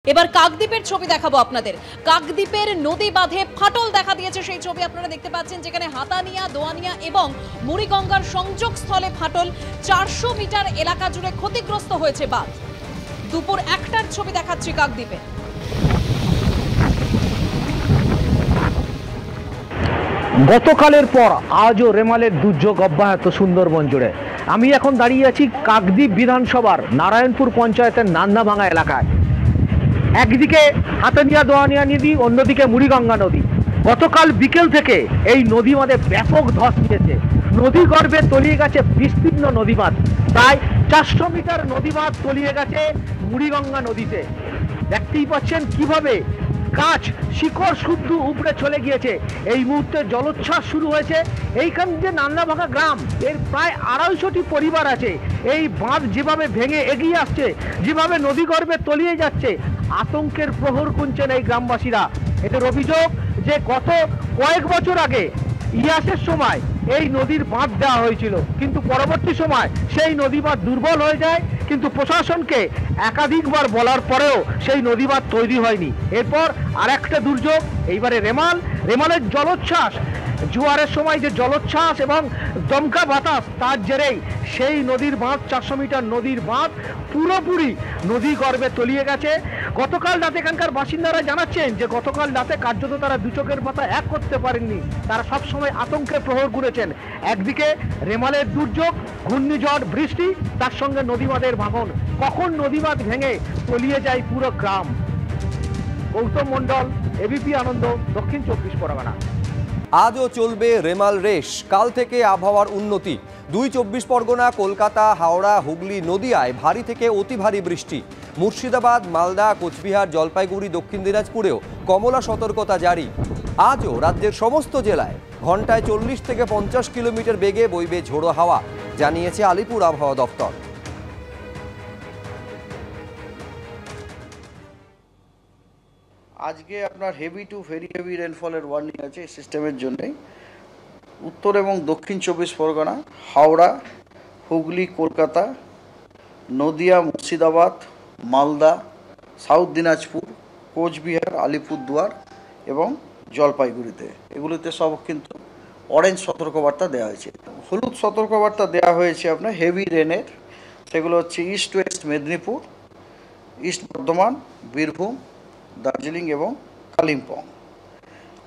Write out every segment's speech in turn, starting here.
এবার কাকদ্বীপের ছবি দেখাবো আপনাদের। কাকদ্বীপের নদী বাঁধে ফাটল দেখা দিয়েছে, সেই ছবি আপনারা দেখতে পাচ্ছেন, যেখানে হাতানিয়া, দোয়ানিয়া এবং মুড়িগঙ্গার সংযোগ স্থলে ফাটল। 400 মিটার এলাকা জুড়ে ক্ষতিগ্রস্ত হয়েছে বাঁধ। দুপুর 1টার ছবি দেখাচ্ছি কাকদ্বীপে। গতকালের পর আজও রেমালের দুর্যোগ অব্যাহত সুন্দরবন জুড়ে। আমি এখন দাঁড়িয়ে আছি কাকদ্বীপ বিধানসভার নারায়ণপুর পঞ্চায়েতের নান্দাভাঙা এলাকায়। একদিকে হাতানিয়া দোয়ানিয়া নদী, অন্যদিকে মুড়িগঙ্গা নদী। গতকাল বিকেল থেকে এই নদী বাঁধে ব্যাপক ধস নিয়েছে। নদী গর্ভে তলিয়ে গেছে বিস্তীর্ণ নদী বাঁধ। প্রায় 400 মিটার নদী বাঁধ তলিয়ে গেছে মুড়িগঙ্গা নদীতে। দেখতেই পাচ্ছেন কিভাবে গাছ শিকড় শুদ্ধ উপড়ে চলে গিয়েছে। এই মুহূর্তে জলোচ্ছ্বাস শুরু হয়েছে। এইখান যে নান্দাভাঙা গ্রাম, এর প্রায় 250টি পরিবার আছে। এই বাঁধ যেভাবে ভেঙে এগিয়ে আসছে, যেভাবে নদী গর্ভে তলিয়ে যাচ্ছে, আতঙ্কের প্রহর গুনছেন এই গ্রামবাসীরা। এদের অভিযোগ যে গত কয়েক বছর আগে ইয়াসের সময় এই নদীর বাঁধ দেওয়া হয়েছিল, কিন্তু পরবর্তী সময় সেই নদী বাঁধ দুর্বল হয়ে যায়, কিন্তু প্রশাসনকে একাধিকবার বলার পরেও সেই নদী বাঁধ তৈরি হয়নি। এরপর আরেকটা দুর্যোগ, এইবারে রেমালের জলোচ্ছ্বাস, জোয়ারের সময় যে জলোচ্ছ্বাস এবং দমকা বাতাস, তার জেরেই সেই নদীর বাঁধ, 400 মিটার নদীর বাঁধ পুরোপুরি নদী গর্ভে তলিয়ে গেছে। গতকাল রাতে এখানকার বাসিন্দারা জানাচ্ছেন যে গতকাল রাতে কার্যত তারা দু চোখের পাতা এক করতে পারেননি। তারা সবসময় আতঙ্কের প্রহর গুনেছেন। একদিকে রেমালের দুর্যোগ, ঘূর্ণিঝড়, বৃষ্টি, তার সঙ্গে নদী বাঁধের ভাঙন। কখন নদী বাঁধ ভেঙে তলিয়ে যায় পুরো গ্রাম। গৌতম মণ্ডল, এবিপি আনন্দ, দক্ষিণ 24 পরগনা। আজও চলবে রেমাল রেস। কাল থেকে আবহাওয়ার উন্নতি। 24 পরগনা, কলকাতা, হাওড়া, হুগলি, নদিয়ায় ভারী থেকে অতি ভারী বৃষ্টি। মুর্শিদাবাদ, মালদা, কোচবিহার, জলপাইগুড়ি, দক্ষিণ দিনাজপুরেও কমলা সতর্কতা জারি। আজও রাজ্যের সমস্ত জেলায় ঘন্টায় 40 থেকে 50 কিলোমিটার বেগে বইবে ঝোড়ো হাওয়া, জানিয়েছে আলিপুর আবহাওয়া দপ্তর। আজকে আপনার হেভি টু ভেরি হেভি রেনফলের ওয়ার্নিং আছে এই সিস্টেমের জন্যই। উত্তর এবং দক্ষিণ 24 পরগনা, হাওড়া, হুগলি, কলকাতা, নদিয়া, মুর্শিদাবাদ, মালদা, সাউথ দিনাজপুর, কোচবিহার, আলিপুরদুয়ার এবং জলপাইগুড়িতে, এগুলিতে সব কিন্তু অরেঞ্জ সতর্কবার্তা দেওয়া হয়েছে। হলুদ সতর্কবার্তা দেওয়া হয়েছে আপনার হেভি রেনের। সেগুলো হচ্ছে east West Medinipur, east Bardhaman, Birbhum, Darjeeling এবং কালিম্পং।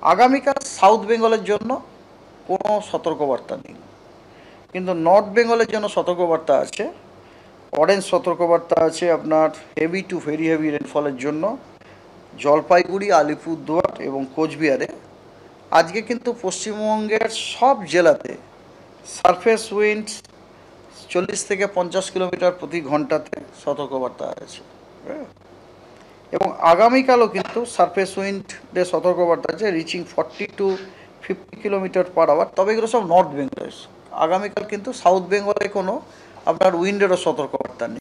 আগামীকাল সাউথ বেঙ্গলের জন্য কোনো সতর্কবার্তা নেই, কিন্তু নর্থ বেঙ্গলের জন্য সতর্কবার্তা আছে। অরেঞ্জ সতর্কবার্তা আছে আপনার হেভি টু ভেরি হেভি রেনফলের জন্য জলপাইগুড়ি, আলিপুরদুয়ার এবং কোচবিহারে। আজকে কিন্তু পশ্চিমবঙ্গের সব জেলাতে সারফেস উইন্ড 40 থেকে 50 কিলোমিটার প্রতি ঘন্টাতে সতর্কবার্তা আছে। এবং আগামীকালও কিন্তু সারফেস উইন্ডের সতর্কবার্তা আছে reaching 40 to 50 kilometre per hour. তবে এগুলো সব নর্থ বেঙ্গলে। আগামীকাল কিন্তু সাউথ বেঙ্গলে কোনো আপনার উইন্ডেরও সতর্কবার্তা নেই।